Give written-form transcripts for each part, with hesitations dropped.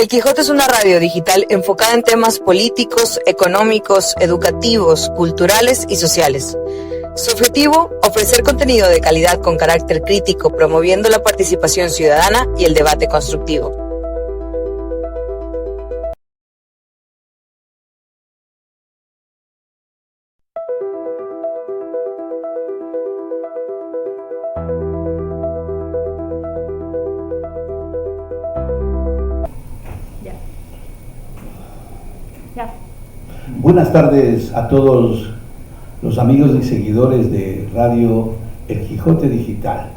El Quijote es una radio digital enfocada en temas políticos, económicos, educativos, culturales y sociales. Su objetivo, ofrecer contenido de calidad con carácter crítico, promoviendo la participación ciudadana y el debate constructivo. Buenas tardes a todos los amigos y seguidores de Radio El Quijote Digital.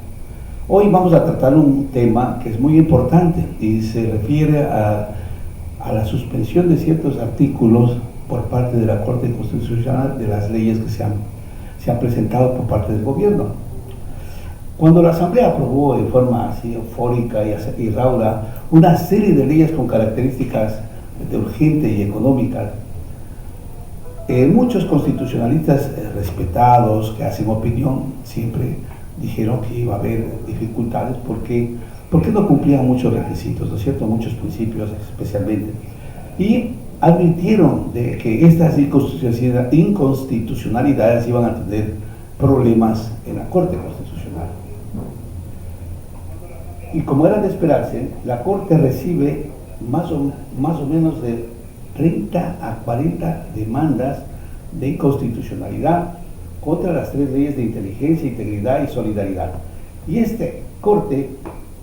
Hoy vamos a tratar un tema que es muy importante y se refiere a la suspensión de ciertos artículos por parte de la Corte Constitucional de las leyes que se han presentado por parte del gobierno. Cuando la Asamblea aprobó de forma así eufórica y rauda una serie de leyes con características de urgente y económicas, muchos constitucionalistas respetados que hacen opinión siempre dijeron que iba a haber dificultades porque no cumplían muchos requisitos, ¿no es cierto? Muchos principios especialmente. Y advirtieron de que estas inconstitucionalidades iban a tener problemas en la Corte Constitucional. Y como era de esperarse, la Corte recibe más o menos de 30 a 40 demandas de inconstitucionalidad contra las 3 leyes de inteligencia, integridad y solidaridad. Y este Corte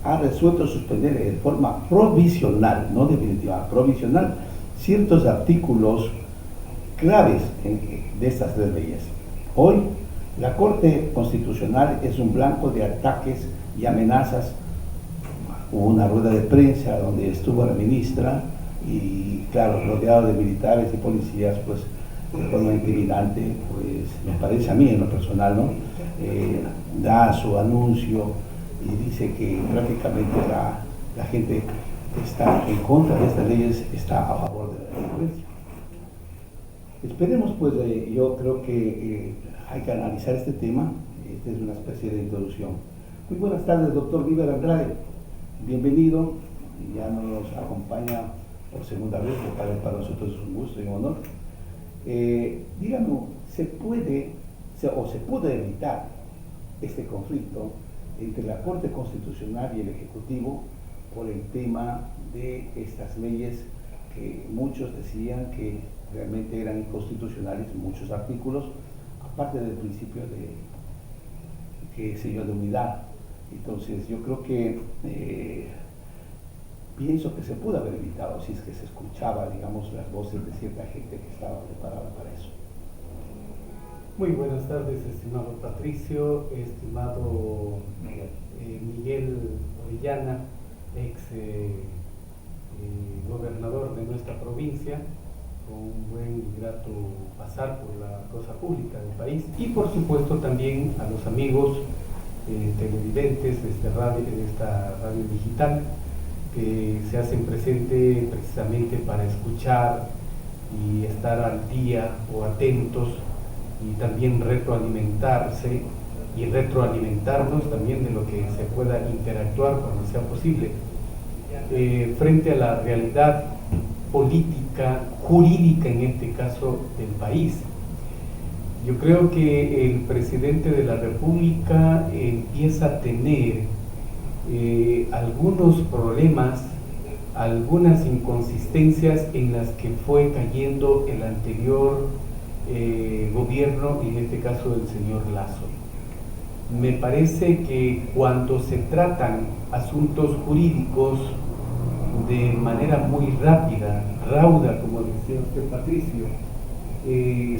ha resuelto suspender de forma provisional, no definitiva, provisional, ciertos artículos claves de estas 3 leyes. Hoy, la Corte Constitucional es un blanco de ataques y amenazas. Hubo una rueda de prensa donde estuvo la ministra y claro, rodeado de militares y policías, pues de forma intimidante, pues me parece a mí en lo personal, ¿no? Da su anuncio y dice que prácticamente la gente que está en contra de estas leyes está a favor de la delincuencia. Esperemos, pues, yo creo que hay que analizar este tema. Esta es una especie de introducción. Muy buenas tardes, doctor Víber Andrade. Bienvenido, ya nos acompaña por segunda vez, lo para nosotros es un gusto y un honor. Díganos, ¿se puede evitar este conflicto entre la Corte Constitucional y el Ejecutivo por el tema de estas leyes que muchos decían que realmente eran inconstitucionales, muchos artículos, aparte del principio de unidad? Entonces yo creo que pienso que se pudo haber evitado si es que se escuchaba, digamos, las voces de cierta gente que estaba preparada para eso. Muy buenas tardes, estimado Patricio, estimado Miguel Orellana, ex gobernador de nuestra provincia, con un buen y grato pasar por la cosa pública del país, y por supuesto también a los amigos televidentes de esta radio digital que se hacen presente precisamente para escuchar y estar al día o atentos y también retroalimentarse y retroalimentarnos también de lo que se pueda interactuar cuando sea posible frente a la realidad política, jurídica en este caso del país. Yo creo que el presidente de la República empieza a tener algunos problemas, algunas inconsistencias en las que fue cayendo el anterior gobierno, en este caso del señor Lasso. Me parece que cuando se tratan asuntos jurídicos de manera muy rápida, rauda, como decía usted, Patricio,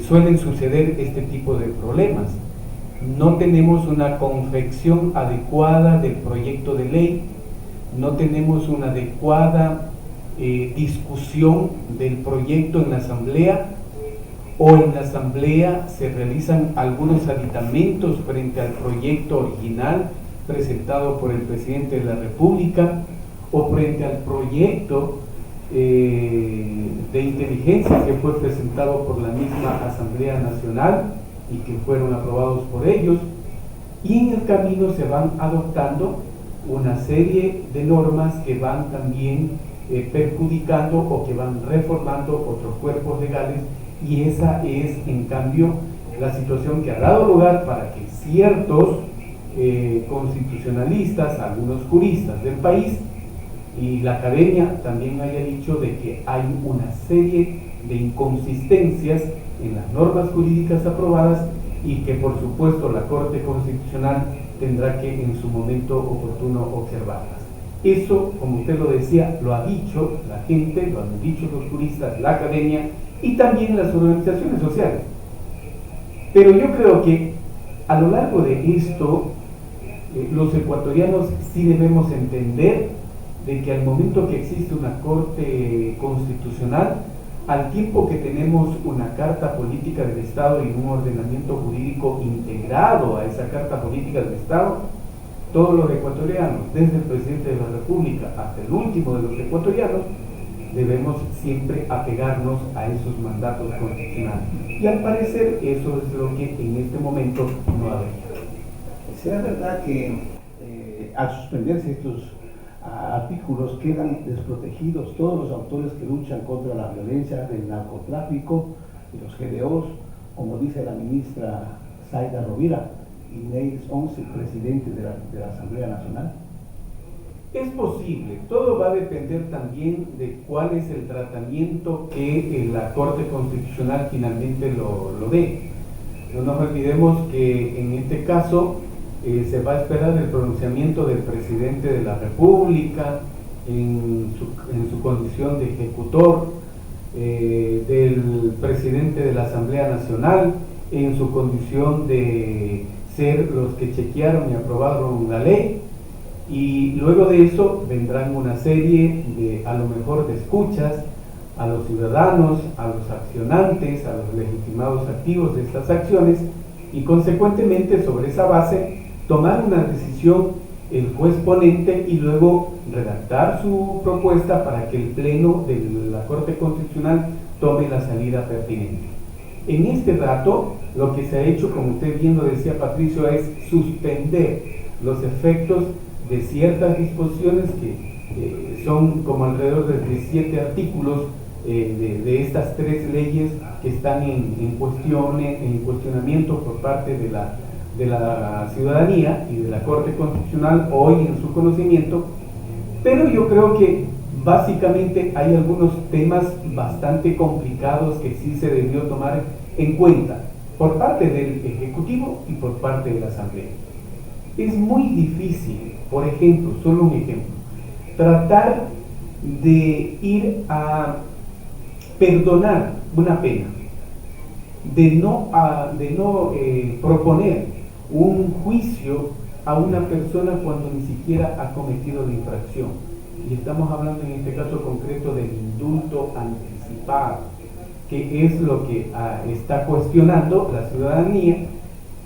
suelen suceder este tipo de problemas. No tenemos una confección adecuada del proyecto de ley, no tenemos una adecuada discusión del proyecto en la Asamblea, o en la Asamblea se realizan algunos aditamentos frente al proyecto original presentado por el presidente de la República, o frente al proyecto de inteligencia que fue presentado por la misma Asamblea Nacional y que fueron aprobados por ellos, y en el camino se van adoptando una serie de normas que van también perjudicando o que van reformando otros cuerpos legales, y esa es en cambio la situación que ha dado lugar para que ciertos constitucionalistas, algunos juristas del país y la academia también haya dicho de que hay una serie de inconsistencias en las normas jurídicas aprobadas y que por supuesto la Corte Constitucional tendrá que en su momento oportuno observarlas. Eso, como usted lo decía, lo ha dicho la gente, lo han dicho los juristas, la academia y también las organizaciones sociales. Pero yo creo que a lo largo de esto, los ecuatorianos sí debemos entender de que al momento que existe una Corte Constitucional, al tiempo que tenemos una Carta Política del Estado y un ordenamiento jurídico integrado a esa Carta Política del Estado, todos los ecuatorianos, desde el presidente de la República hasta el último de los ecuatorianos, debemos siempre apegarnos a esos mandatos constitucionales. Y al parecer eso es lo que en este momento no habría. ¿Será verdad que al suspenderse estos artículos quedan desprotegidos todos los autores que luchan contra la violencia del narcotráfico y los GDOs, como dice la ministra Zaida Rovira y Neils Once, presidente de la Asamblea Nacional? Es posible, todo va a depender también de cuál es el tratamiento que la Corte Constitucional finalmente lo dé. No nos olvidemos que en este caso se va a esperar el pronunciamiento del presidente de la República en su condición de ejecutor, del presidente de la Asamblea Nacional en su condición de ser los que chequearon y aprobaron la ley, y luego de eso vendrán una serie de, a lo mejor, de escuchas a los ciudadanos, a los accionantes, a los legitimados activos de estas acciones, y consecuentemente sobre esa base tomar una decisión el juez ponente y luego redactar su propuesta para que el Pleno de la Corte Constitucional tome la salida pertinente. En este rato, lo que se ha hecho, como usted bien lo decía, Patricio, es suspender los efectos de ciertas disposiciones que son como alrededor de 17 artículos de estas tres leyes que están en cuestionamiento por parte de la ciudadanía y de la Corte Constitucional hoy en su conocimiento. Pero yo creo que básicamente hay algunos temas bastante complicados que sí se debió tomar en cuenta por parte del Ejecutivo y por parte de la Asamblea. Es muy difícil, por ejemplo, solo un ejemplo, tratar de ir a perdonar una pena, de no proponer un juicio a una persona cuando ni siquiera ha cometido la infracción. Y estamos hablando en este caso concreto del indulto anticipado, que es lo que está cuestionando la ciudadanía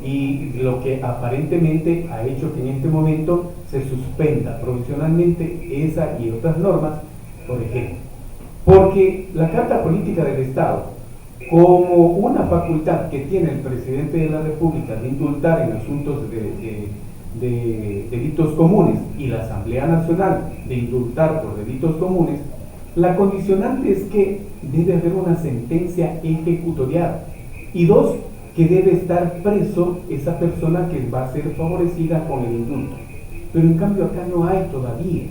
y lo que aparentemente ha hecho que en este momento se suspenda provisionalmente esa y otras normas, por ejemplo. Porque la Carta Política del Estado, como una facultad que tiene el presidente de la República de indultar en asuntos de delitos comunes y la Asamblea Nacional de indultar por delitos comunes, la condicionante es que debe haber una sentencia ejecutorial y dos, que debe estar preso esa persona que va a ser favorecida con el indulto. Pero en cambio acá no hay todavía.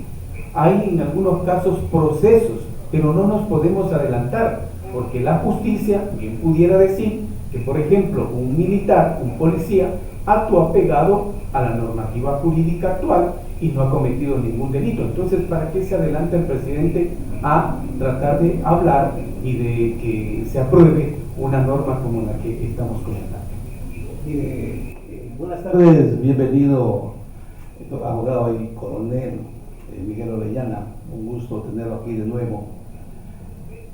Hay en algunos casos procesos, pero no nos podemos adelantar, porque la justicia bien pudiera decir que, por ejemplo, un militar, un policía, actúa apegado a la normativa jurídica actual y no ha cometido ningún delito. Entonces, ¿para qué se adelanta el presidente a tratar de hablar y de que se apruebe una norma como la que estamos comentando? Buenas tardes, bienvenido, abogado y coronel Miguel Orellana, un gusto tenerlo aquí de nuevo.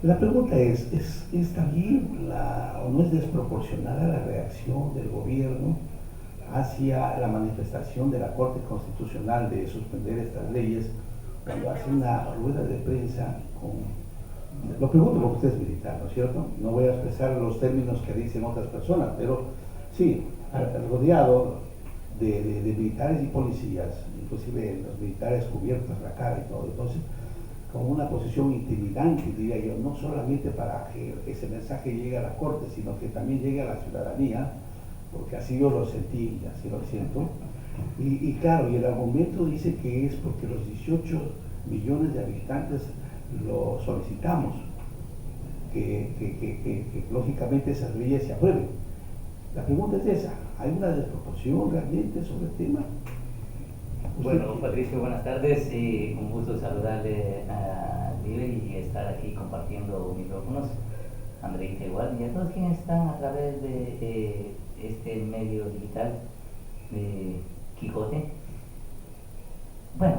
La pregunta ¿está bien o no es desproporcionada la reacción del gobierno hacia la manifestación de la Corte Constitucional de suspender estas leyes cuando hace una rueda de prensa lo pregunto porque usted es militar, ¿no es cierto? No voy a expresar los términos que dicen otras personas, pero sí, rodeado de militares y policías, inclusive los militares cubiertos la cara y todo. Entonces, como una posición intimidante, diría yo, no solamente para que ese mensaje llegue a la Corte, sino que también llegue a la ciudadanía, porque así yo lo sentí, así lo siento. Y claro, y el argumento dice que es porque los 18 millones de habitantes lo solicitamos, que lógicamente esas leyes se aprueben. La pregunta es esa, ¿hay una desproporción realmente sobre el tema? Bueno, Patricio, buenas tardes, un gusto saludarle a Libre y estar aquí compartiendo micrófonos, Andreita igual, y a todos quienes están a través de este medio digital de Quijote. Bueno,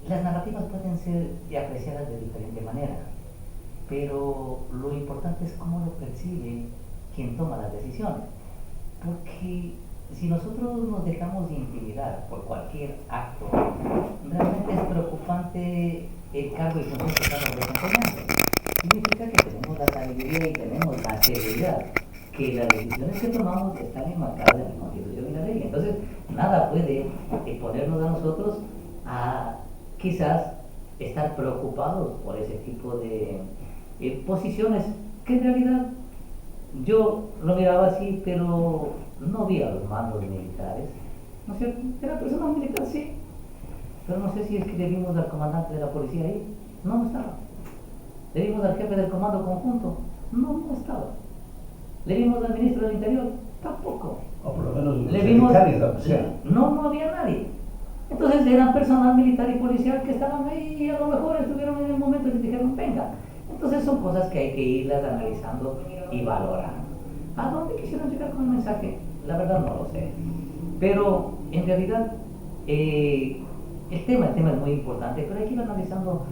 las narrativas pueden ser apreciadas de diferente manera, pero lo importante es cómo lo percibe quien toma las decisiones, porque si nosotros nos dejamos de intimidar por cualquier acto, realmente es preocupante el cargo y función que estamos desempeñando. Significa que tenemos la sabiduría y tenemos la seguridad que las decisiones que tomamos están enmarcadas en la Constitución y la ley. Entonces, nada puede ponernos a nosotros a quizás estar preocupados por ese tipo de posiciones que en realidad yo lo miraba así, pero no vi a los mandos militares, ¿no es cierto? Era personal militar, sí, pero no sé si es que le vimos al comandante de la policía ahí, no estaba. Le vimos al jefe del comando conjunto, no estaba. Le vimos al ministro del Interior, tampoco. O por lo menos le vimos, sea. no había nadie. Entonces eran personal militar y policial que estaban ahí y a lo mejor estuvieron en el momento y dijeron, venga. Entonces son cosas que hay que irlas analizando y valorando. ¿A dónde quisieron llegar con el mensaje? La verdad no lo sé. Pero en realidad el tema es muy importante, pero hay que ir analizando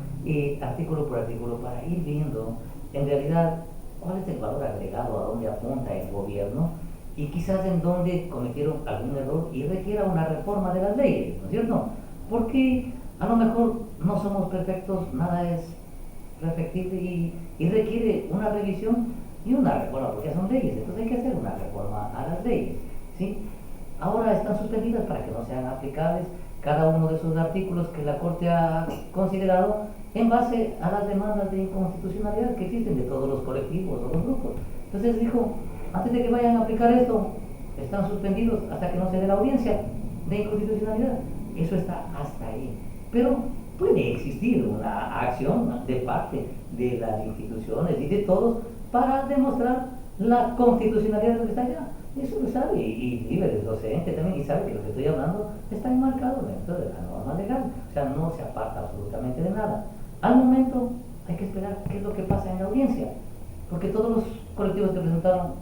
artículo por artículo para ir viendo en realidad cuál es el valor agregado, a dónde apunta el gobierno y quizás en dónde cometieron algún error y requiera una reforma de las leyes, ¿no es cierto? Porque a lo mejor no somos perfectos, nada es perfectible y requiere una revisión y una reforma, porque son leyes, entonces hay que hacer una reforma a las leyes, ¿sí? Ahora están suspendidas para que no sean aplicables cada uno de esos artículos que la Corte ha considerado en base a las demandas de inconstitucionalidad que existen de todos los colectivos o los grupos. Entonces dijo, antes de que vayan a aplicar esto, están suspendidos hasta que no se dé la audiencia de inconstitucionalidad. Eso está hasta ahí. Pero puede existir una acción de parte de las instituciones y de todos para demostrar la constitucionalidad de lo que está allá. Eso lo sabe y Libre es docente también y sabe que lo que estoy hablando está enmarcado dentro de la norma legal. O sea, no se aparta absolutamente de nada. Al momento hay que esperar qué es lo que pasa en la audiencia, porque todos los colectivos que presentaron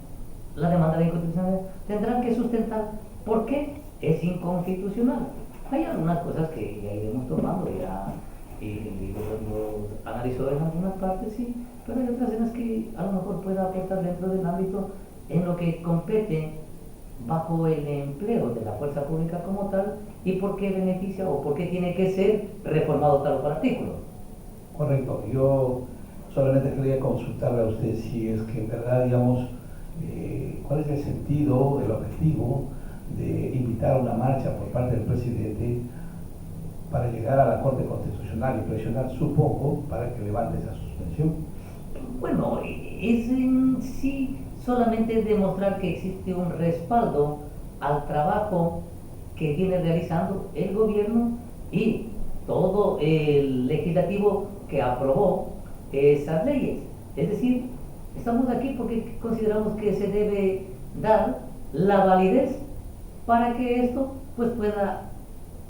la demanda de inconstitucionalidad tendrán que sustentar por qué es inconstitucional. Hay algunas cosas que ya iremos tomando, ya el libro lo analizó en algunas partes, sí, pero hay otras en las que a lo mejor pueda aportar dentro del ámbito en lo que compete bajo el empleo de la fuerza pública como tal y por qué beneficia o por qué tiene que ser reformado tal o cual artículo. Correcto, yo solamente quería consultarle a usted si es que en verdad, digamos, cuál es el sentido, el objetivo de invitar a una marcha por parte del presidente para llegar a la Corte Constitucional y presionar su poco para que levante esa suspensión. Bueno, es en sí solamente demostrar que existe un respaldo al trabajo que viene realizando el gobierno y todo el legislativo que aprobó esas leyes. Es decir, estamos aquí porque consideramos que se debe dar la validez para que esto pues pueda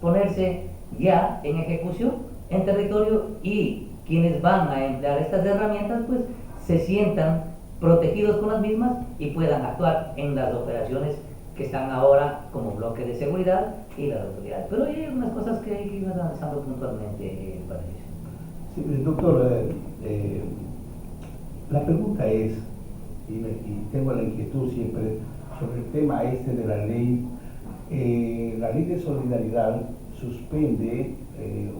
ponerse ya en ejecución en territorio y quienes van a emplear estas herramientas pues se sientan protegidos con las mismas y puedan actuar en las operaciones que están ahora como bloque de seguridad y las autoridades. Pero hay algunas cosas que hay que ir avanzando puntualmente, Patricio. Sí, doctor, la pregunta es, y tengo la inquietud siempre sobre el tema este de la ley de solidaridad suspende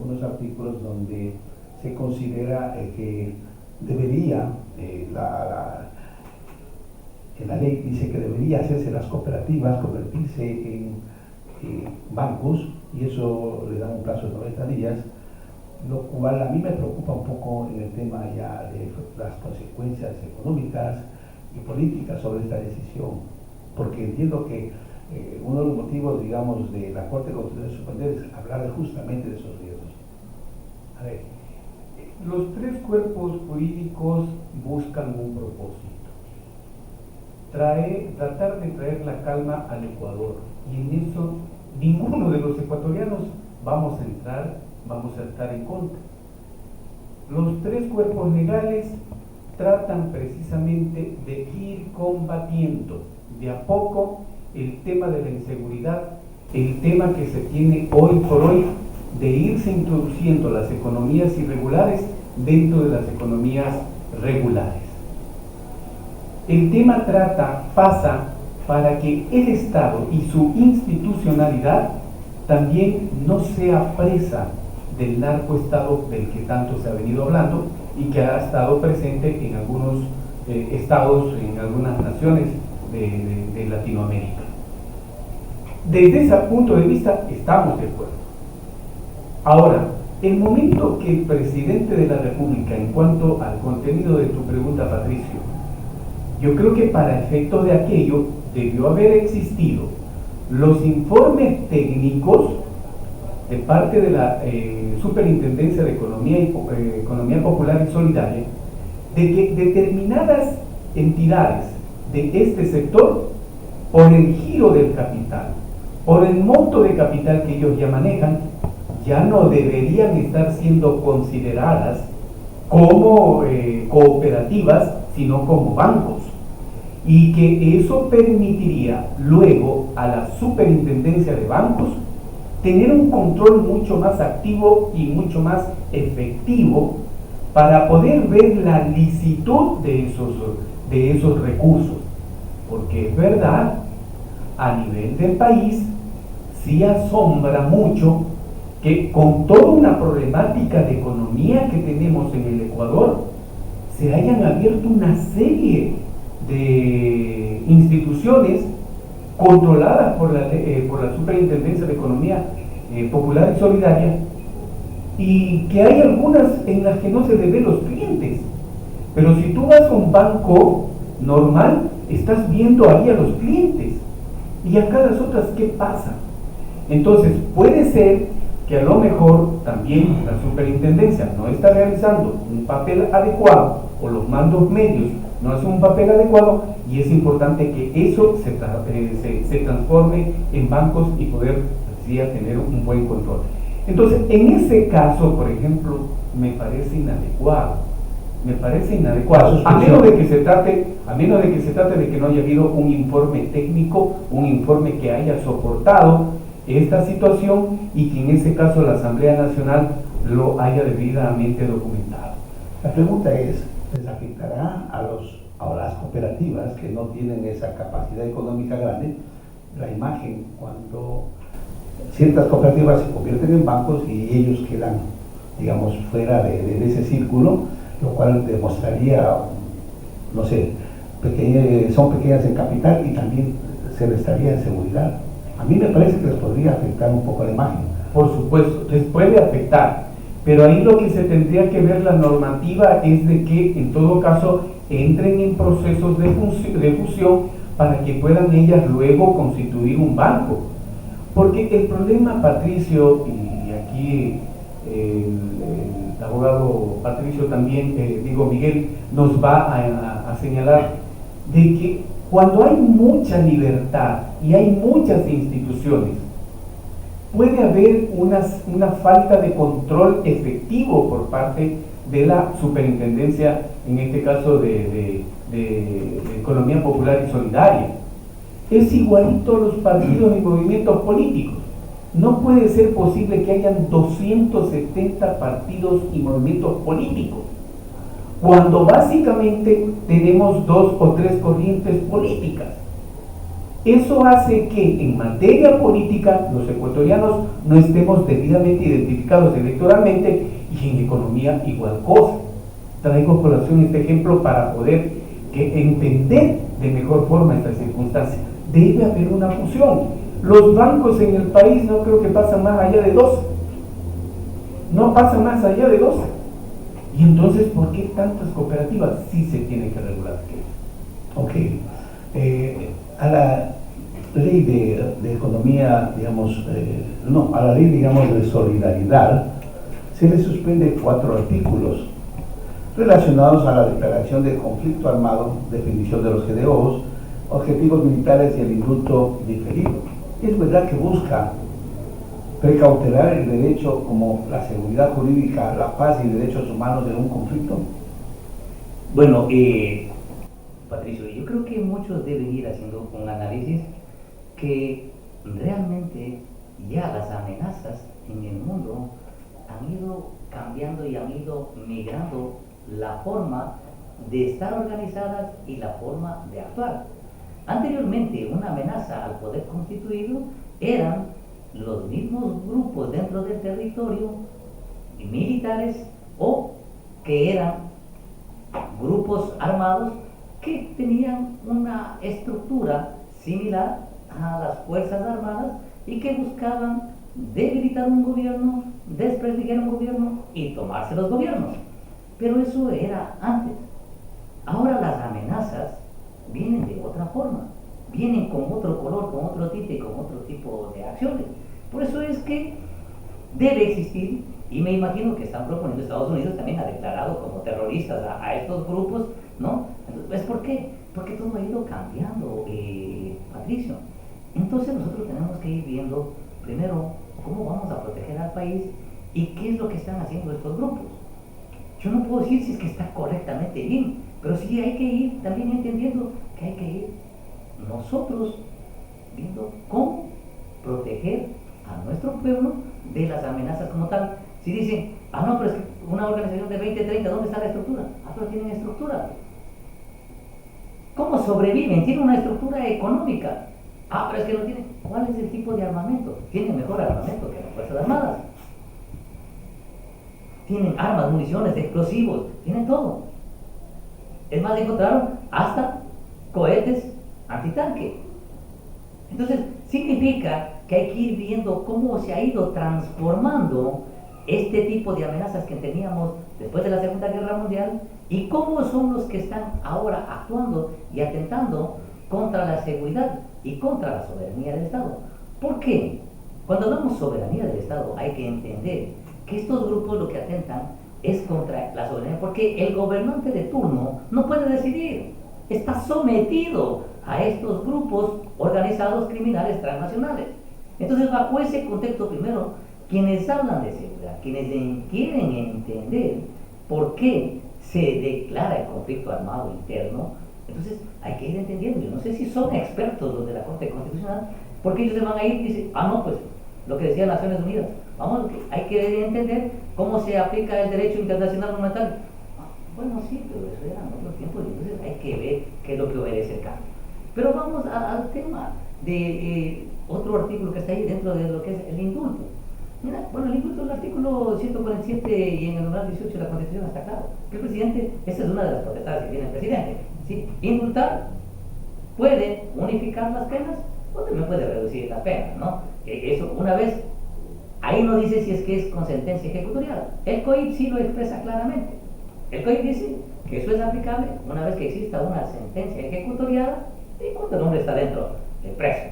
unos artículos donde se considera que debería, la ley dice que debería hacerse las cooperativas, convertirse en bancos, y eso le da un plazo de 90 días, lo cual a mí me preocupa un poco en el tema ya de las consecuencias económicas y políticas sobre esta decisión, porque entiendo que uno de los motivos, digamos, de la Corte Constitucional de suspender es hablar justamente de esos riesgos. A ver, los tres cuerpos jurídicos buscan un propósito: tratar de traer la calma al Ecuador, y en eso ninguno de los ecuatorianos vamos a estar en contra. Los tres cuerpos legales tratan precisamente de ir combatiendo de a poco el tema de la inseguridad, el tema que se tiene hoy por hoy de irse introduciendo las economías irregulares dentro de las economías regulares. El tema pasa para que el Estado y su institucionalidad también no sea presa del narcoestado del que tanto se ha venido hablando y que ha estado presente en algunos estados, en algunas naciones de Latinoamérica. Desde ese punto de vista estamos de acuerdo. Ahora, el momento que el presidente de la República, en cuanto al contenido de tu pregunta, Patricio, yo creo que para efectos de aquello debió haber existido los informes técnicos de parte de la Superintendencia de Economía Popular y Solidaria, de que determinadas entidades de este sector, por el giro del capital, por el monto de capital que ellos ya manejan, ya no deberían estar siendo consideradas como cooperativas, sino como bancos, y que eso permitiría luego a la Superintendencia de Bancos tener un control mucho más activo y mucho más efectivo para poder ver la licitud de esos recursos, porque es verdad, a nivel del país sí asombra mucho que con toda una problemática de economía que tenemos en el Ecuador, se hayan abierto una serie de instituciones controladas por la Superintendencia de Economía Popular y Solidaria, y que hay algunas en las que no se le ve los clientes. Pero si tú vas a un banco normal, estás viendo ahí a los clientes, y acá las otras, ¿qué pasa? Entonces puede ser que a lo mejor también la superintendencia no está realizando un papel adecuado, o los mandos medios no hacen un papel adecuado, y es importante que eso se transforme en bancos y poder así tener un buen control. Entonces, en ese caso, por ejemplo, me parece inadecuado, a menos de que se trate de que no haya habido un informe técnico, un informe que haya soportado esta situación, y que en ese caso la Asamblea Nacional lo haya debidamente documentado. La pregunta es, ¿les afectará a las cooperativas que no tienen esa capacidad económica grande la imagen cuando ciertas cooperativas se convierten en bancos y ellos quedan, digamos, fuera de ese círculo, lo cual demostraría, no sé, son pequeñas en capital y también se les estaría en seguridad? A mí me parece que les podría afectar un poco la imagen. Por supuesto, les puede afectar, pero ahí lo que se tendría que ver la normativa es de que en todo caso entren en procesos de fusión para que puedan ellas luego constituir un banco. Porque el problema, Patricio, y aquí el abogado Patricio también, Miguel, nos va a señalar de que cuando hay mucha libertad y hay muchas instituciones, puede haber una falta de control efectivo por parte de la superintendencia, en este caso de Economía Popular y Solidaria. Es igualito a los partidos y movimientos políticos. No puede ser posible que hayan 270 partidos y movimientos políticos, cuando básicamente tenemos 2 o 3 corrientes políticas. Eso hace que en materia política los ecuatorianos no estemos debidamente identificados electoralmente, y en economía igual cosa. Traigo a colación este ejemplo para poder entender de mejor forma esta circunstancia. Debe haber una fusión. Los bancos en el país no creo que pasan más allá de 2. no pasa más allá de 12. Y entonces, ¿por qué tantas cooperativas? Sí se tiene que regular. Ok. A la ley de economía, digamos, no, a la ley, digamos, de solidaridad, se le suspende 4 artículos relacionados a la declaración de conflicto armado, definición de los GDOs, objetivos militares y el indulto diferido. Es verdad que busca precautelar el derecho como la seguridad jurídica, la paz y derechos humanos en un conflicto. Bueno, Patricio, yo creo que muchos deben ir haciendo un análisis que realmente ya las amenazas en el mundo han ido cambiando y han ido migrando la forma de estar organizadas y la forma de actuar. Anteriormente, una amenaza al poder constituido eran los mismos grupos dentro del territorio militares o que eran grupos armados que tenían una estructura similar a las Fuerzas Armadas y que buscaban debilitar un gobierno, desprestigiar un gobierno y tomarse los gobiernos. Pero eso era antes. Ahora las amenazas vienen de otra forma, vienen con otro color, con otro tipo y con otro tipo de acciones. Por eso es que debe existir, y me imagino que están proponiendo, Estados Unidos también ha declarado como terroristas a estos grupos, ¿no? Entonces, ¿por qué? Porque todo ha ido cambiando, Patricio. Entonces nosotros tenemos que ir viendo primero cómo vamos a proteger al país y qué es lo que están haciendo estos grupos. Yo no puedo decir si es que está correctamente bien, pero sí hay que ir también entendiendo que hay que ir nosotros viendo cómo proteger a nuestro pueblo de las amenazas como tal. Si dicen, no, pero es que una organización de 20, 30, ¿dónde está la estructura? Pero tienen estructura. ¿Cómo sobreviven? Tienen una estructura económica. Pero es que no tienen. ¿Cuál es el tipo de armamento? Tienen mejor armamento que las Fuerzas Armadas. Tienen armas, municiones, explosivos, tienen todo. Es más, encontraron hasta cohetes antitanque. Entonces, significa que hay que ir viendo cómo se ha ido transformando este tipo de amenazas que teníamos después de la Segunda Guerra Mundial y cómo son los que están ahora actuando y atentando contra la seguridad y contra la soberanía del Estado. ¿Por qué? Cuando hablamos soberanía del Estado hay que entender que estos grupos lo que atentan es contra la soberanía, porque el gobernante de turno no puede decidir, está sometido a estos grupos organizados criminales transnacionales. Entonces, bajo ese contexto, primero, quienes hablan de seguridad, quienes quieren entender por qué se declara el conflicto armado interno, entonces hay que ir entendiendo. Yo no sé si son expertos los de la Corte Constitucional, porque ellos se van a ir y dicen, no, pues lo que decía Naciones Unidas, hay que entender cómo se aplica el derecho internacional monetario. Bueno, sí, pero eso eran otros tiempos, y entonces hay que ver qué es lo que obedece el cambio. Pero vamos al tema de otro artículo que está ahí dentro de lo que es el indulto. Mira, bueno, el indulto, el artículo 147 y en el numeral 18 de la Constitución está claro que el presidente, esa es una de las potestades que tiene el presidente, ¿sí? Indultar puede unificar las penas o también puede reducir las penas, ¿no? Eso, una vez, ahí no dice si es que es con sentencia ejecutorial. El COIP sí lo expresa claramente. El COIP dice que eso es aplicable una vez que exista una sentencia ejecutoriada y cuando el hombre está dentro del preso.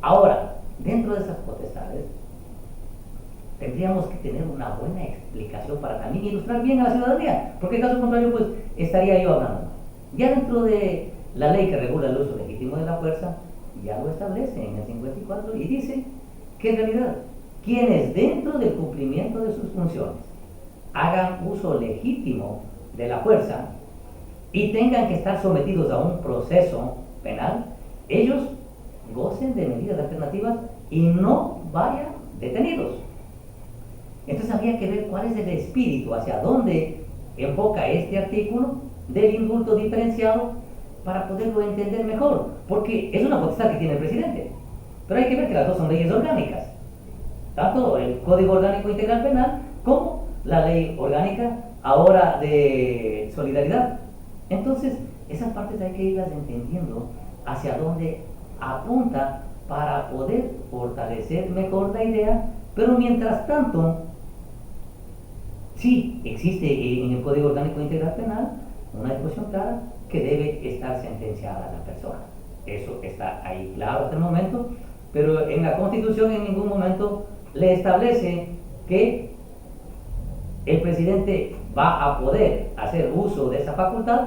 Ahora, dentro de esas potestades, tendríamos que tener una buena explicación para también ilustrar bien a la ciudadanía, porque en caso contrario, pues estaría yo hablando. Ya dentro de la ley que regula el uso legítimo de la fuerza, ya lo establece en el 54 y dice que en realidad quienes dentro del cumplimiento de sus funciones hagan uso legítimo de la fuerza y tengan que estar sometidos a un proceso penal, ellos gocen de medidas alternativas y no vayan detenidos. Entonces habría que ver cuál es el espíritu, hacia dónde enfoca este artículo del indulto diferenciado para poderlo entender mejor, porque es una potestad que tiene el presidente, pero hay que ver que las dos son leyes orgánicas, tanto el Código Orgánico Integral Penal como la Ley Orgánica ahora de Solidaridad. Entonces, esas partes hay que irlas entendiendo hacia dónde apunta para poder fortalecer mejor la idea, pero mientras tanto Sí, existe en el Código Orgánico Integral Penal una disposición clara que debe estar sentenciada la persona. Eso está ahí claro hasta el momento, pero en la Constitución en ningún momento le establece que el presidente va a poder hacer uso de esa facultad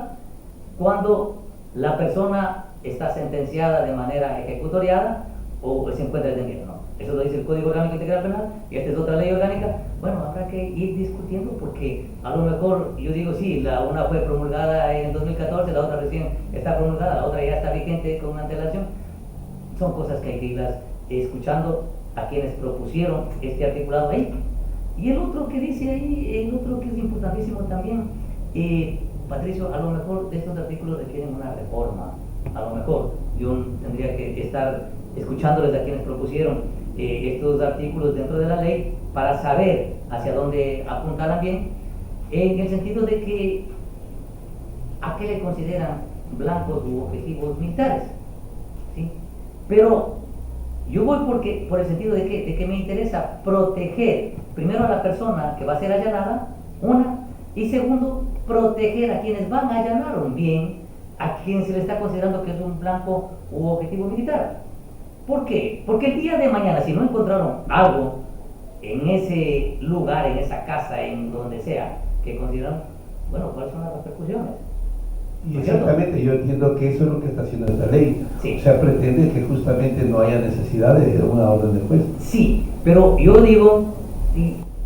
cuando la persona está sentenciada de manera ejecutoriada o se encuentra detenido. No, eso lo dice el Código Orgánico Integral Penal y esta es otra ley orgánica. Bueno, habrá que ir discutiendo porque a lo mejor yo digo sí, una fue promulgada en 2014, la otra recién está promulgada, la otra ya está vigente con una antelación. Son cosas que hay que irlas escuchando a quienes propusieron este articulado ahí. Y el otro que dice ahí, el otro que es importantísimo también, Patricio, a lo mejor de estos artículos requieren una reforma. A lo mejor yo tendría que estar escuchándoles a quienes propusieron estos artículos dentro de la ley para saber hacia dónde apuntaran bien, en el sentido de que a qué le consideran blancos u objetivos militares, ¿sí? Pero yo voy por el sentido de que me interesa proteger primero a la persona que va a ser allanada, una, y segundo, proteger a quienes van a allanar un bien, a quien se le está considerando que es un blanco u objetivo militar. ¿Por qué? Porque el día de mañana, si no encontraron algo en ese lugar, en esa casa, en donde sea, que consideran, bueno, ¿cuáles son las repercusiones? Y exactamente, yo entiendo que eso es lo que está haciendo esta ley. Sí. O sea, pretende que justamente no haya necesidad de una orden de juez. Sí, pero yo digo,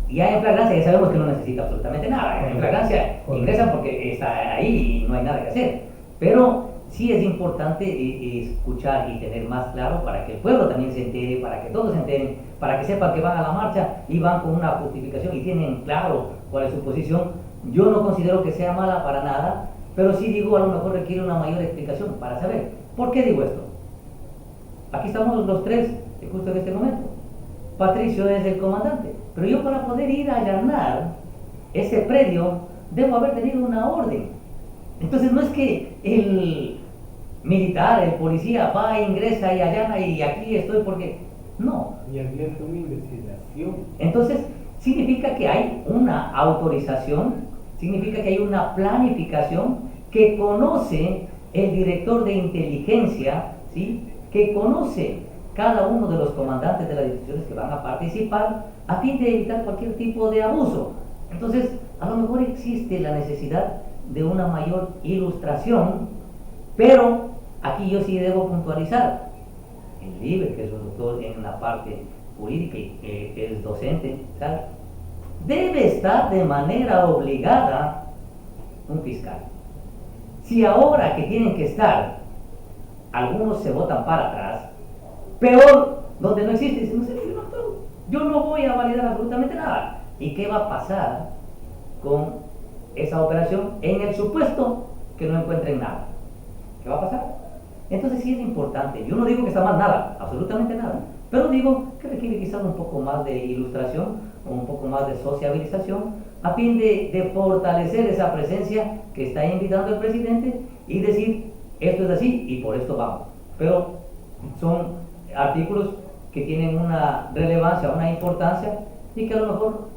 ya en flagrancia ya sabemos que no necesita absolutamente nada. En flagrancia ingresan porque está ahí y no hay nada que hacer. Pero sí es importante escuchar y tener más claro para que el pueblo también se entere, para que todos se enteren, para que sepan que van a la marcha y van con una justificación y tienen claro cuál es su posición. Yo no considero que sea mala para nada, pero sí digo, a lo mejor requiere una mayor explicación para saber. ¿Por qué digo esto? Aquí estamos los tres, justo en este momento. Patricio es el comandante, pero yo para poder ir a allanar ese predio debo haber tenido una orden. Entonces no es que el militar, el policía va, ingresa y allana y aquí estoy porque... No. Y abierto una investigación. Entonces significa que hay una autorización, significa que hay una planificación que conoce el director de inteligencia, ¿sí? Que conoce cada uno de los comandantes de las instituciones que van a participar a fin de evitar cualquier tipo de abuso. Entonces, a lo mejor existe la necesidad de una mayor ilustración, pero aquí yo sí debo puntualizar. El LIBE, que es un doctor en la parte jurídica y que es docente, ¿sabes? Debe estar de manera obligada un fiscal. Si ahora que tienen que estar, algunos se votan para atrás, peor, donde no existe, dicen, no sé, yo no voy a validar absolutamente nada. ¿Y qué va a pasar con esa operación en el supuesto que no encuentren nada? ¿Qué va a pasar? Entonces sí es importante. Yo no digo que está mal nada, absolutamente nada, pero digo que requiere quizás un poco más de ilustración, un poco más de sociabilización, a fin de fortalecer esa presencia que está invitando el presidente y decir, esto es así y por esto vamos. Pero son artículos que tienen una relevancia, una importancia y que a lo mejor,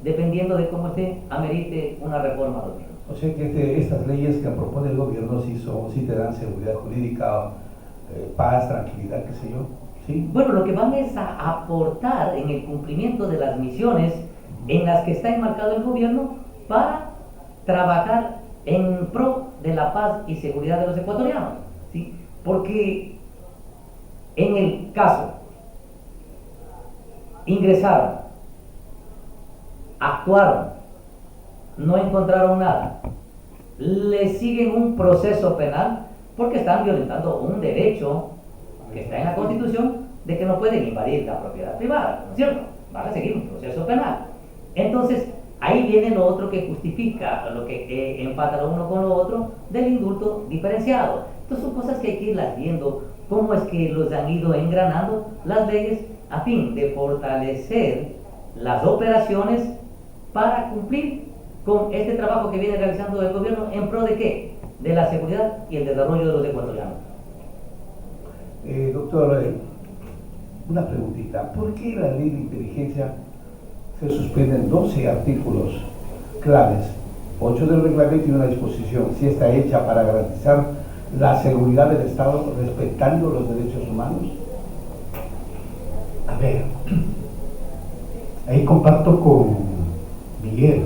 dependiendo de cómo esté, amerite una reforma a los mismos. O sea que estas leyes que propone el gobierno sí te dan seguridad jurídica, paz, tranquilidad, qué sé yo. ¿Sí? Bueno, lo que van es a aportar en el cumplimiento de las misiones en las que está enmarcado el gobierno para trabajar en pro de la paz y seguridad de los ecuatorianos, ¿sí? Porque en el caso ingresaron, actuaron, no encontraron nada, le siguen un proceso penal porque están violentando un derecho que está en la Constitución de que no pueden invadir la propiedad privada, ¿no es cierto? Van a seguir un proceso penal. Entonces, ahí viene lo otro que justifica, lo que empata lo uno con lo otro del indulto diferenciado. Entonces son cosas que hay que irlas viendo, cómo es que los han ido engranando las leyes a fin de fortalecer las operaciones para cumplir con este trabajo que viene realizando el gobierno en pro de ¿qué? De la seguridad y el desarrollo de los ecuatorianos. Doctor, una preguntita. ¿Por qué la ley de inteligencia se suspenden 12 artículos claves, 8 del reglamento y una disposición, si está hecha para garantizar la seguridad del Estado respetando los derechos humanos. A ver, ahí comparto con Miguel.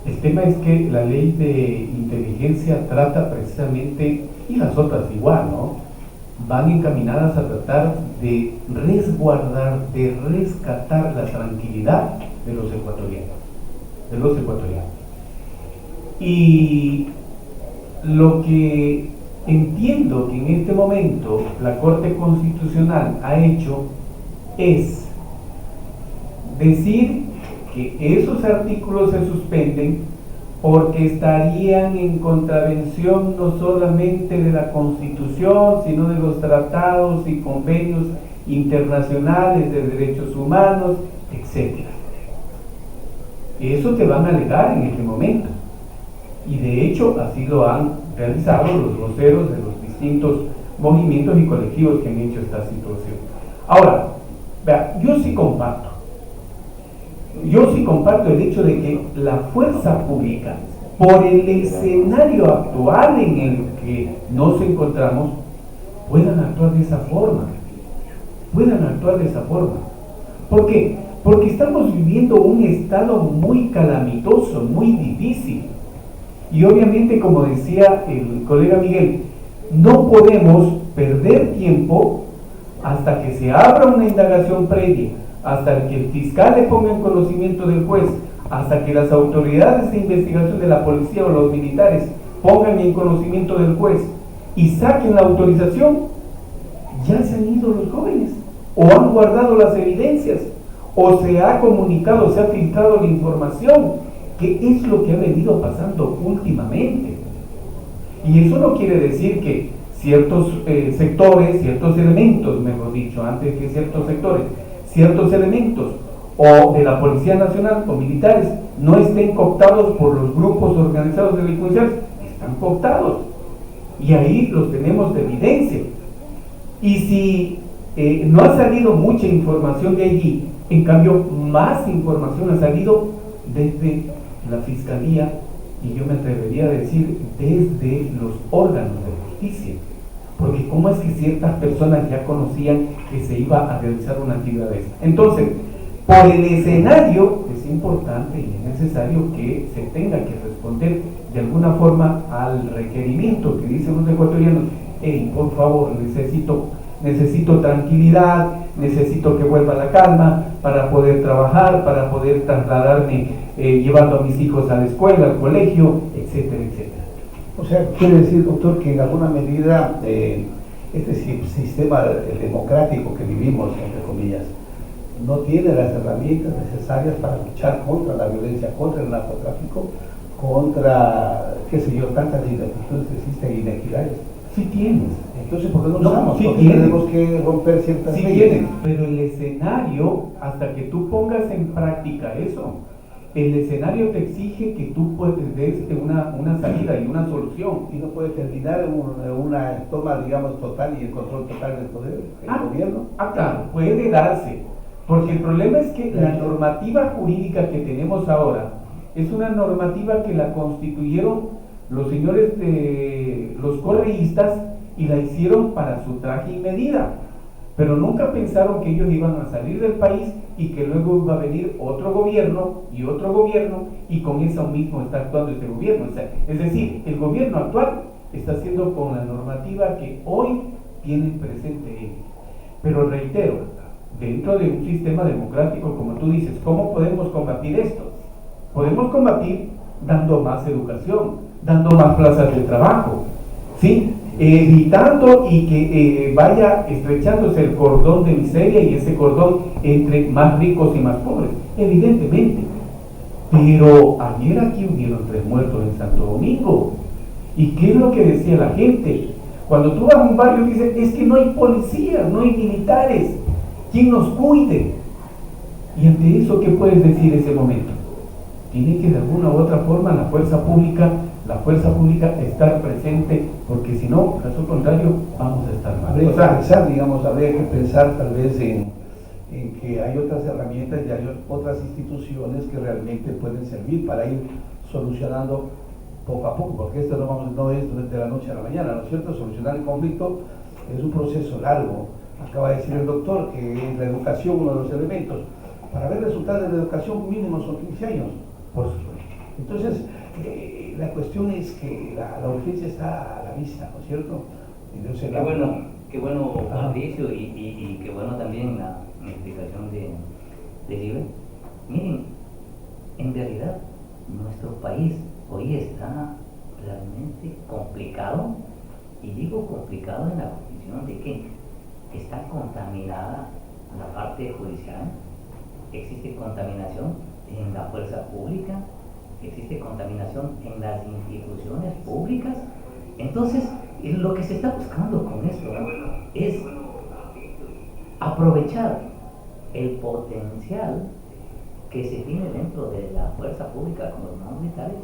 El tema es que la ley de inteligencia trata precisamente, y las otras igual, ¿no? Van encaminadas a tratar de resguardar, de rescatar la tranquilidad de los ecuatorianos. Y lo que entiendo que en este momento la Corte Constitucional ha hecho es decir que esos artículos se suspenden porque estarían en contravención no solamente de la Constitución, sino de los tratados y convenios internacionales de derechos humanos, etc. Eso te van a alegar en este momento. Y de hecho así lo han realizado los voceros de los distintos movimientos y colectivos que han hecho esta situación. Ahora, vea, yo sí comparto el hecho de que la fuerza pública, por el escenario actual en el que nos encontramos, puedan actuar de esa forma. ¿Por qué? Porque estamos viviendo un estado muy calamitoso, muy difícil. Y obviamente, como decía el colega Miguel, no podemos perder tiempo hasta que se abra una indagación previa, hasta que el fiscal le ponga en conocimiento del juez, hasta que las autoridades de investigación de la policía o los militares pongan en conocimiento del juez y saquen la autorización. Ya se han ido los jóvenes, o han guardado las evidencias, o se ha comunicado, se ha filtrado la información, que es lo que ha venido pasando últimamente. Y eso no quiere decir que ciertos sectores, ciertos elementos, mejor dicho, antes que ciertos sectores, ciertos elementos o de la Policía Nacional o militares no estén cooptados por los grupos organizados delincuenciales. Están cooptados y ahí los tenemos de evidencia. Y si no ha salido mucha información de allí, en cambio más información ha salido desde la Fiscalía, y yo me atrevería a decir desde los órganos de justicia, porque cómo es que ciertas personas ya conocían que se iba a realizar una actividad de esta. Entonces, por el escenario es importante y es necesario que se tenga que responder de alguna forma al requerimiento que dicen los ecuatorianos. Hey, por favor, necesito tranquilidad, necesito que vuelva la calma para poder trabajar, para poder trasladarme llevando a mis hijos a la escuela, al colegio, etcétera, etcétera. O sea, quiere decir, doctor, que en alguna medida este sistema democrático que vivimos, entre comillas, no tiene las herramientas necesarias para luchar contra la violencia, contra el narcotráfico, contra, qué sé yo, tantas ineptitudes que existen, inequidades. Sí tienes. Entonces, ¿por qué no lo usamos? Sí Porque tienes. tenemos que romper ciertas Sí leyes. tienes, pero el escenario, hasta que tú pongas en práctica eso, el escenario te exige que tú des una salida y una solución. Y no puede terminar en una toma, digamos, total y el control total del poder del gobierno. Claro, puede darse, porque el problema es que la normativa jurídica que tenemos ahora es una normativa que la constituyeron los señores de los correístas y la hicieron para su traje y medida, pero nunca pensaron que ellos iban a salir del país y que luego iba a venir otro gobierno y con eso mismo está actuando este gobierno. O sea, es decir, el gobierno actual está haciendo con la normativa que hoy tienen presente ellos. Pero reitero, dentro de un sistema democrático, como tú dices, ¿cómo podemos combatir esto? Podemos combatir dando más educación, dando más plazas de trabajo, ¿sí? Evitando y que vaya estrechándose el cordón de miseria y ese cordón entre más ricos y más pobres, evidentemente. Pero ayer aquí hubieron 3 muertos en Santo Domingo. ¿Y qué es lo que decía la gente? Cuando tú vas a un barrio dicen, es que no hay policías, no hay militares, ¿quién nos cuide? Y ante eso, ¿qué puedes decir en ese momento? Tiene que de alguna u otra forma la fuerza pública estar presente, porque si no, caso contrario, vamos a estar mal. Habría que pensar tal vez en que hay otras herramientas y hay otras instituciones que realmente pueden servir para ir solucionando poco a poco, porque esto no es de la noche a la mañana, ¿no es cierto? Solucionar el conflicto es un proceso largo. Acaba de decir el doctor que es la educación uno de los elementos. Para ver resultados de la educación mínimo son 15 años, por supuesto. Entonces, la cuestión es que la urgencia está a la vista, ¿no es cierto? Entonces, qué bueno Patricio, y qué bueno también la explicación de Libre. Miren, en realidad nuestro país hoy está realmente complicado, y digo complicado en la condición de que está contaminada la parte judicial, existe contaminación en la fuerza pública, existe contaminación en las instituciones públicas. Entonces, lo que se está buscando con esto es aprovechar el potencial que se tiene dentro de la fuerza pública con los mandos militares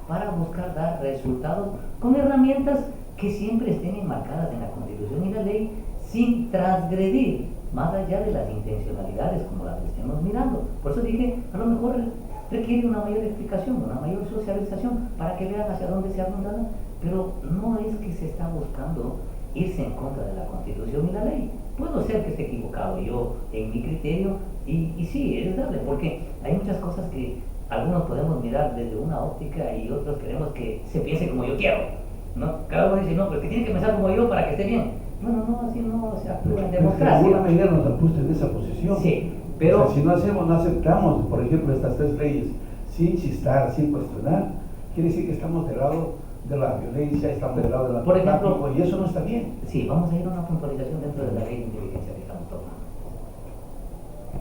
para buscar dar resultados con herramientas que siempre estén enmarcadas en la Constitución y la ley, sin transgredir más allá de las intencionalidades como las que estemos mirando. Por eso dije, a lo mejor requiere una mayor explicación, una mayor socialización para que vean hacia dónde se apuntan, pero no es que se está buscando irse en contra de la Constitución y la ley. Puedo ser que esté equivocado yo en mi criterio, y sí, es darle, porque hay muchas cosas que algunos podemos mirar desde una óptica y otros queremos que se piense como yo quiero, ¿no? Cada uno dice, no, pero que tiene que pensar como yo para que esté bien. Bueno, no, así no se actúa en democracia. De alguna manera nos han puesto en esa posición. Sí, pero... O sea, si no aceptamos, por ejemplo, estas tres leyes sin chistar, sin cuestionar, quiere decir que estamos del lado de la violencia, estamos del lado del narcotráfico, y eso no está bien. Sí, vamos a ir a una puntualización dentro de la ley de inteligencia que estamos tomando.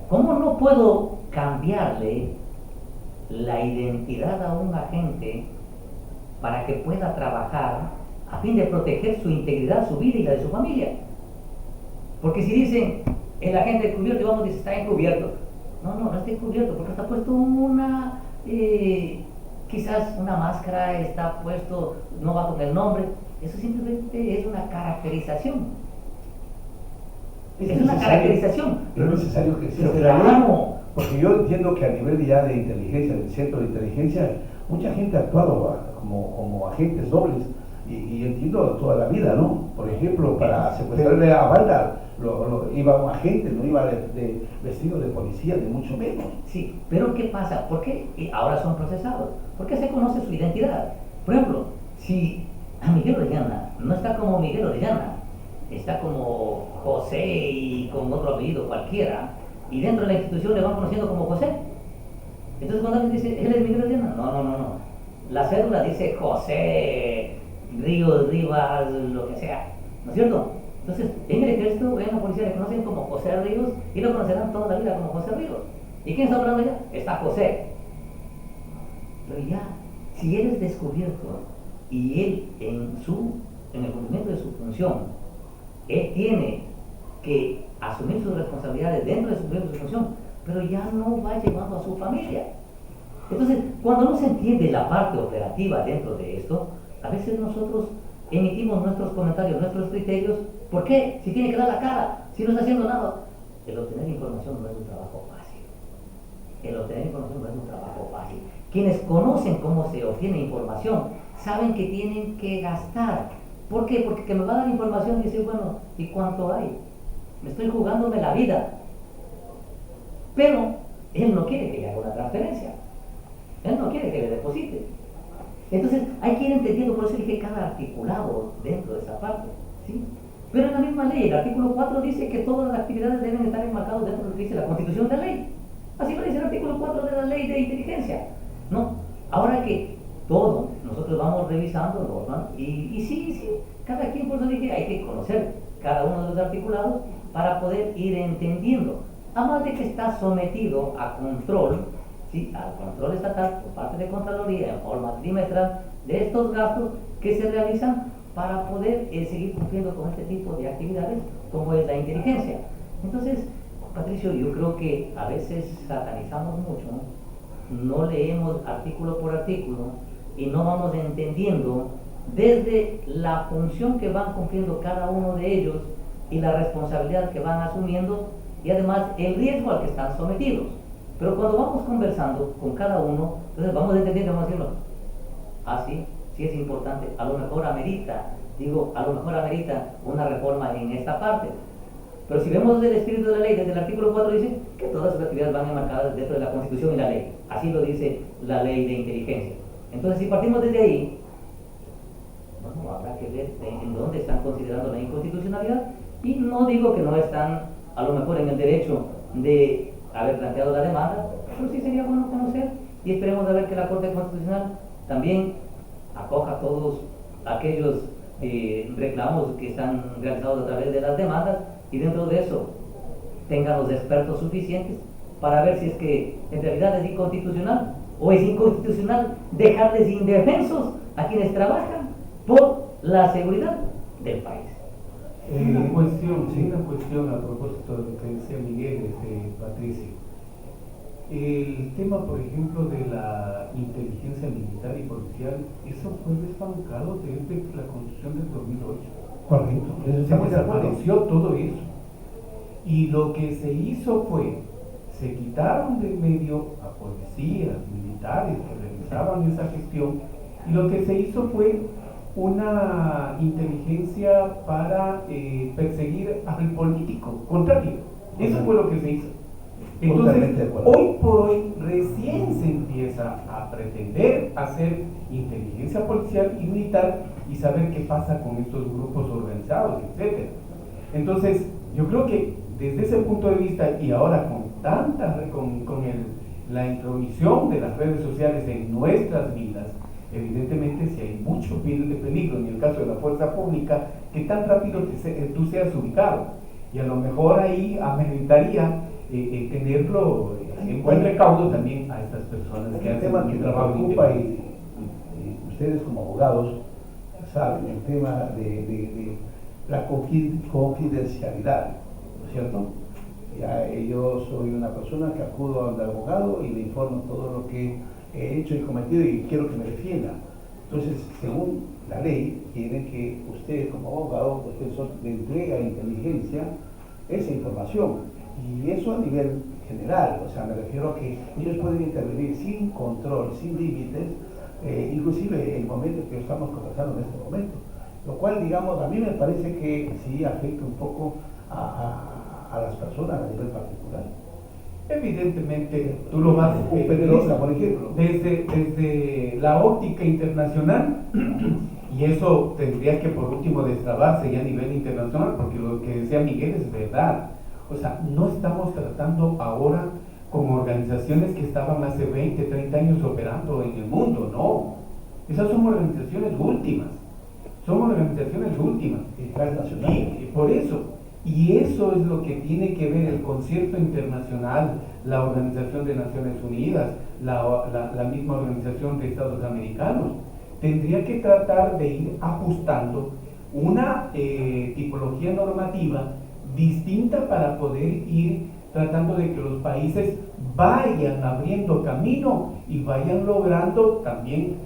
¿Cómo no puedo cambiarle la identidad a un agente para que pueda trabajar a fin de proteger su integridad, su vida y la de su familia? Porque si dicen, el agente encubierto, y vamos a decir, está encubierto. No está encubierto, porque está puesto una, quizás una máscara, está puesto, no va con el nombre. Eso simplemente es una caracterización. Es una caracterización. Es necesario que exista la ley, porque yo entiendo que a nivel ya de inteligencia, del centro de inteligencia, mucha gente ha actuado como agentes dobles, y entiendo toda la vida, ¿no? Por ejemplo, para secuestrarle a Balda, iba un agente, no iba vestido de policía, ni mucho menos. Sí, pero ¿qué pasa? ¿Por qué ahora son procesados? Porque se conoce su identidad. Por ejemplo, si a Miguel Orellana no está como Miguel Orellana, está como José y con otro apellido cualquiera, y dentro de la institución le van conociendo como José. Entonces cuando alguien dice, ¿él es Miguel Orellana? No. La cédula dice José Ríos, Rivas, lo que sea, ¿no es cierto? Entonces, en el ejército, en la policía le conocen como José Ríos y lo conocerán toda la vida como José Ríos. ¿Y quién está hablando ya? Está José. Pero ya, si él es descubierto y él en el cumplimiento de su función, él tiene que asumir sus responsabilidades dentro de su función, pero ya no va llevando a su familia. Entonces, cuando no se entiende la parte operativa dentro de esto, a veces nosotros emitimos nuestros comentarios, nuestros criterios. ¿Por qué? Si tiene que dar la cara, si no está haciendo nada. El obtener información no es un trabajo fácil. Quienes conocen cómo se obtiene información saben que tienen que gastar. ¿Por qué? Porque que me va a dar información y decir, bueno, ¿y cuánto hay? Me estoy jugándome la vida. Pero él no quiere que le haga una transferencia. Él no quiere que le deposite. Entonces hay que ir entendiendo, por eso dije cada articulado dentro de esa parte, ¿sí? Pero en la misma ley, el artículo 4 dice que todas las actividades deben estar enmarcadas dentro de lo que dice la Constitución de la ley. Así lo dice el artículo 4 de la ley de inteligencia, ¿no? Ahora que todo, nosotros vamos revisando, ¿no? Y sí, cada quien, por eso dije, hay que conocer cada uno de los articulados para poder ir entendiendo. Además de que está sometido a control, ¿sí? Al control estatal por parte de Contraloría en forma trimestral de estos gastos que se realizan para poder seguir cumpliendo con este tipo de actividades como es la inteligencia. Entonces, Patricio, yo creo que a veces satanizamos mucho, no leemos artículo por artículo y no vamos entendiendo desde la función que van cumpliendo cada uno de ellos y la responsabilidad que van asumiendo y además el riesgo al que están sometidos. Pero cuando vamos conversando con cada uno, entonces vamos entendiendo, vamos diciendo, sí, sí es importante, a lo mejor amerita una reforma en esta parte. Pero si vemos el espíritu de la ley, desde el artículo 4 dice que todas sus actividades van enmarcadas dentro de la Constitución y la ley. Así lo dice la ley de inteligencia. Entonces, si partimos desde ahí, bueno, habrá que ver en dónde están considerando la inconstitucionalidad, y no digo que no están a lo mejor en el derecho de haber planteado la demanda, pero sí sería bueno conocer, y esperemos a ver que la Corte Constitucional también acoja todos aquellos reclamos que están realizados a través de las demandas, y dentro de eso tengan los expertos suficientes para ver si es que en realidad es inconstitucional o es inconstitucional dejarles indefensos a quienes trabajan por la seguridad del país. Una cuestión a propósito de lo que decía Miguel, Patricio. El tema, por ejemplo, de la inteligencia militar y policial, eso fue desbancado desde la Constitución del 2008. Correcto. Se desapareció todo eso. Y lo que se hizo fue, se quitaron del medio a policías, militares que realizaban esa gestión, y lo que se hizo fue una inteligencia para perseguir al político contrario. Eso fue lo que se hizo. Entonces, hoy por hoy recién se empieza a pretender hacer inteligencia policial y militar y saber qué pasa con estos grupos organizados, etc. Entonces, yo creo que desde ese punto de vista, y ahora la intromisión de las redes sociales en nuestras vidas, evidentemente si hay mucho peligro en el caso de la fuerza pública, que tan rápido tú seas ubicado, y a lo mejor ahí ameritaría tenerlo en buen recaudo también a estas personas que hacen un trabajo y ustedes como abogados saben el tema de la confidencialidad, ¿no es cierto? Yo soy una persona que acudo al abogado y le informo todo lo que he hecho y cometido y quiero que me defienda. Entonces, según la ley, quiere que usted como abogado, le entrega a inteligencia esa información. Y eso a nivel general, o sea, me refiero a que ellos pueden intervenir sin control, sin límites, inclusive en el momento que estamos conversando en este momento. Lo cual, digamos, a mí me parece que sí afecta un poco a las personas a nivel particular. Evidentemente, tú lo vas por ejemplo. Desde la óptica internacional, y eso tendría que por último destrabarse ya a nivel internacional, porque lo que decía Miguel es verdad. O sea, no estamos tratando ahora con organizaciones que estaban hace 20, 30 años operando en el mundo, no. Esas son organizaciones últimas. Y transnacionales. Y por eso. Y eso es lo que tiene que ver el concierto internacional, la Organización de Naciones Unidas, la misma Organización de Estados Americanos. Tendría que tratar de ir ajustando una tipología normativa distinta para poder ir tratando de que los países vayan abriendo camino y vayan logrando también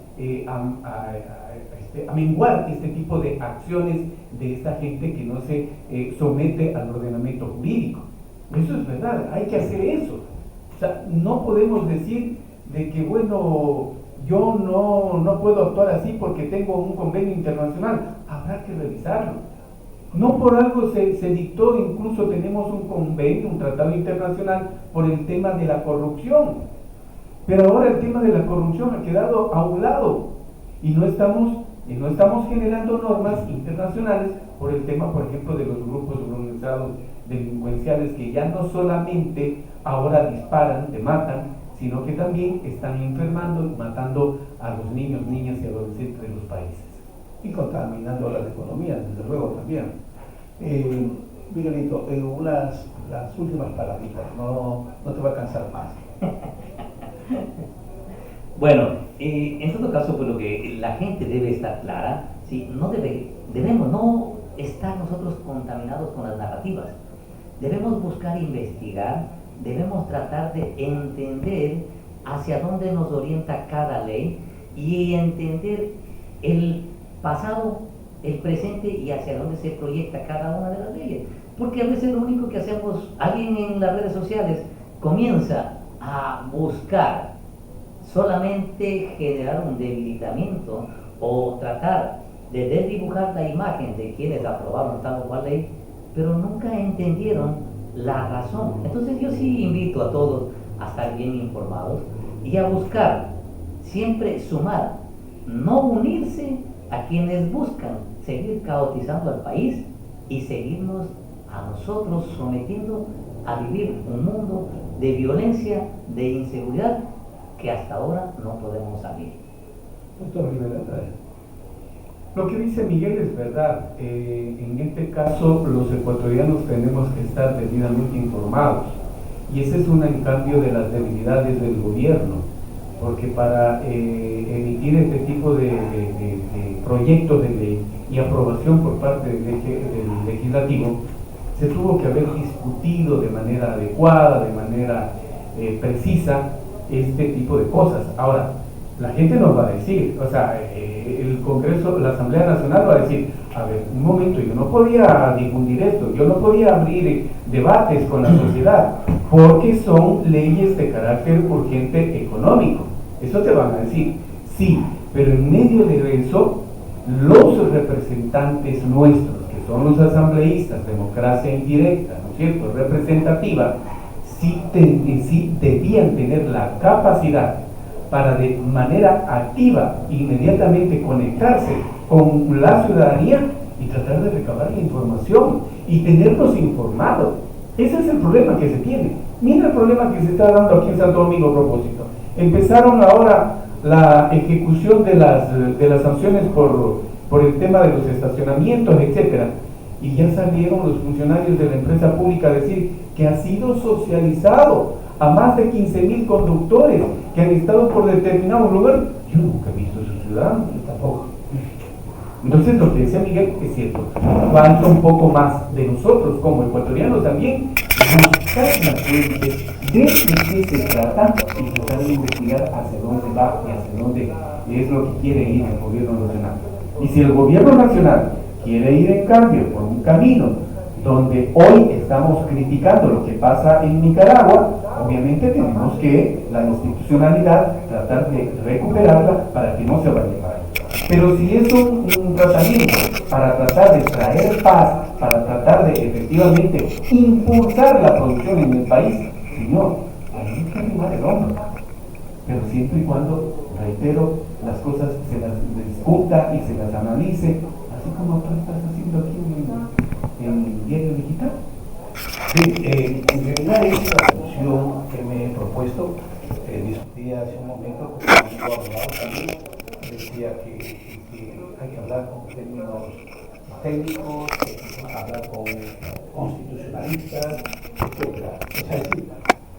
a menguar este tipo de acciones de esta gente que no se somete al ordenamiento jurídico. Eso es verdad, hay que hacer eso. O sea, no podemos decir de que, bueno, yo no puedo actuar así porque tengo un convenio internacional. Habrá que revisarlo. No por algo se dictó, incluso tenemos un convenio, un tratado internacional por el tema de la corrupción. Pero ahora el tema de la corrupción ha quedado a un lado y no estamos generando normas internacionales por el tema, por ejemplo, de los grupos organizados delincuenciales que ya no solamente ahora disparan, te matan, sino que también están enfermando y matando a los niños, niñas y adolescentes de los países. Y contaminando las economías, desde luego también. Miguelito, las últimas palabritas, no te va a cansar más. Bueno, en todo caso, pues lo que la gente debe estar clara, ¿sí? Debemos no estar nosotros contaminados con las narrativas. Debemos buscar investigar, debemos tratar de entender hacia dónde nos orienta cada ley y entender el pasado, el presente y hacia dónde se proyecta cada una de las leyes. Porque a veces lo único que hacemos, alguien en las redes sociales comienza a buscar solamente generar un debilitamiento o tratar de desdibujar la imagen de quienes aprobaron tal o cual ley, pero nunca entendieron la razón. Entonces yo sí invito a todos a estar bien informados y a buscar siempre sumar, no unirse a quienes buscan seguir caotizando al país y seguirnos a nosotros sometiendo a vivir un mundo de violencia, de inseguridad que hasta ahora no podemos salir. Doctor Rivera, Lo que dice Miguel es verdad. En este caso, los ecuatorianos tenemos que estar debidamente informados. Y ese es en cambio de las debilidades del gobierno. Porque para emitir este tipo de proyectos de ley y aprobación por parte del legislativo, se tuvo que haber discutido de manera adecuada, de manera precisa, este tipo de cosas. Ahora, la gente nos va a decir, o sea, el Congreso, la Asamblea Nacional va a decir, a ver, un momento, yo no podía difundir esto, yo no podía abrir debates con la sociedad, porque son leyes de carácter urgente económico. Eso te van a decir, sí, pero en medio de eso, los representantes nuestros, que son los asambleístas, democracia indirecta, ¿no es cierto?, representativa, sí debían tener la capacidad para de manera activa, inmediatamente conectarse con la ciudadanía y tratar de recabar la información y tenerlos informados. Ese es el problema que se tiene. Mira el problema que se está dando aquí en Santo Domingo a propósito. Empezaron ahora la ejecución de las sanciones por el tema de los estacionamientos, etcétera, y ya salieron los funcionarios de la empresa pública a decir que ha sido socializado a más de 15,000 conductores que han estado por determinado lugar. Yo nunca he visto eso, ciudadano, yo tampoco. Entonces lo que decía Miguel es cierto, falta un poco más de nosotros como ecuatorianos también buscar la fuente de qué se trata y tratar de investigar hacia dónde va y hacia dónde es lo que quiere ir el gobierno nacional. Y si el gobierno nacional quiere ir en cambio por un camino donde hoy estamos criticando lo que pasa en Nicaragua, obviamente tenemos que la institucionalidad tratar de recuperarla para que no se vaya a llevar. Pero si es un tratamiento para tratar de traer paz, para tratar de efectivamente impulsar la producción en el país, señor, ahí hay que animar el hombro. Pero siempre y cuando, reitero, las cosas se las discuta y se las analice, así como tú estás haciendo aquí en el diario digital. Sí, en realidad es la función que me he propuesto. Discutí hace un momento con un amigo abogado también. Decía que hay que hablar con términos técnicos, hablar con constitucionalistas, etc. O sea, sí,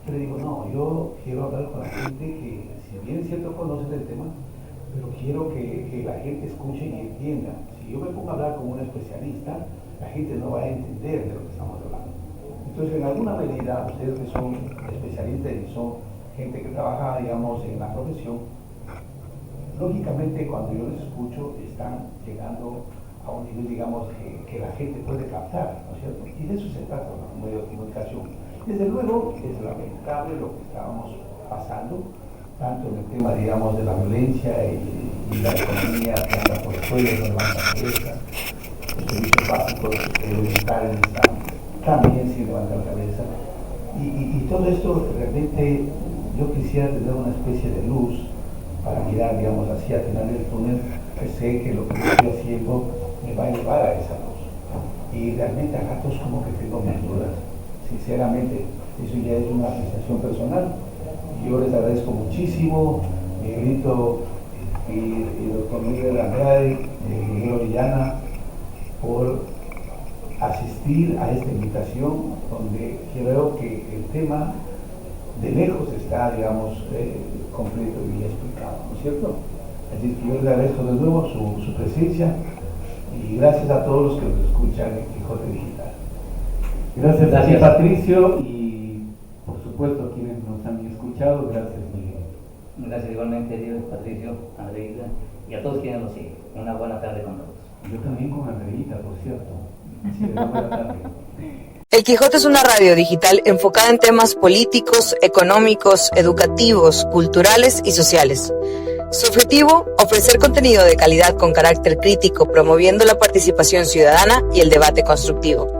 yo le digo, no, yo quiero hablar con la gente que, si bien es cierto, conoce del tema, pero quiero que la gente escuche y entienda. Si yo me pongo a hablar con un especialista, la gente no va a entender de lo que estamos hablando. Entonces, en alguna medida, ustedes que son especialistas y son gente que trabaja, digamos, en la profesión, lógicamente cuando yo les escucho están llegando a un nivel, digamos, que la gente puede captar, ¿no es cierto? Y de eso se trata los medios de comunicación. Desde luego, es lamentable lo que estábamos pasando, tanto en el tema, digamos, de la violencia y la economía que anda por el suelo, no levanta cabeza, los servicios básicos elementales están también sin levantar cabeza. Y todo esto realmente yo quisiera tener una especie de luz para mirar, digamos, así al final del túnel, que sé que lo que estoy haciendo me va a llevar a esa luz. Y realmente a ratos como que tengo mis dudas. Sinceramente, eso ya es una apreciación personal. Yo les agradezco muchísimo, Miguelito y doctor Miguel Andrade, Miguel Orellana, por asistir a esta invitación, donde creo que el tema de lejos está, digamos, completo y explicado, ¿no es cierto? Así que yo les agradezco de nuevo su presencia y gracias a todos los que nos escuchan en Quijote Digital. Gracias a ti, Patricio, y por supuesto a quienes nos han escuchado, gracias, Miguel. Gracias igualmente, Dios, Patricio, Andreita, y a todos quienes nos siguen. Una buena tarde con todos. Yo también con Andreita, por cierto. Sí, buena tarde. El Quijote es una radio digital enfocada en temas políticos, económicos, educativos, culturales y sociales. Su objetivo, ofrecer contenido de calidad con carácter crítico, promoviendo la participación ciudadana y el debate constructivo.